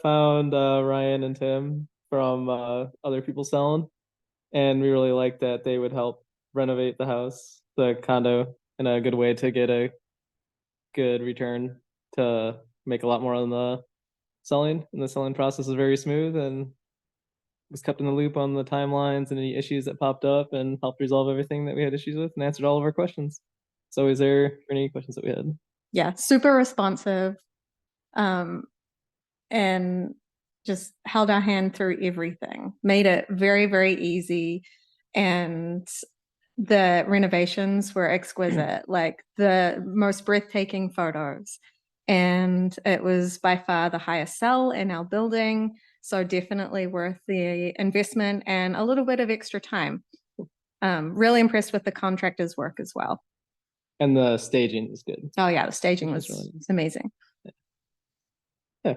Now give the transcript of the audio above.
found Ryan and Tim from other people selling, and we really liked that they would help renovate the condo, in a good way to get a good return, to make a lot more on the selling. And the selling process is very smooth, and was kept in the loop on the timelines and any issues that popped up, and helped resolve everything that we had issues with, and answered all of our questions. So is there any questions that we had? Yeah, super responsive. And just held our hand through everything, made it very, very easy. And the renovations were exquisite, like the most breathtaking photos. And it was by far the highest sell in our building. So definitely worth the investment and a little bit of extra time. Really impressed with the contractor's work as well. And the staging is good. Oh yeah, the staging Which is was really nice. amazing. Yeah.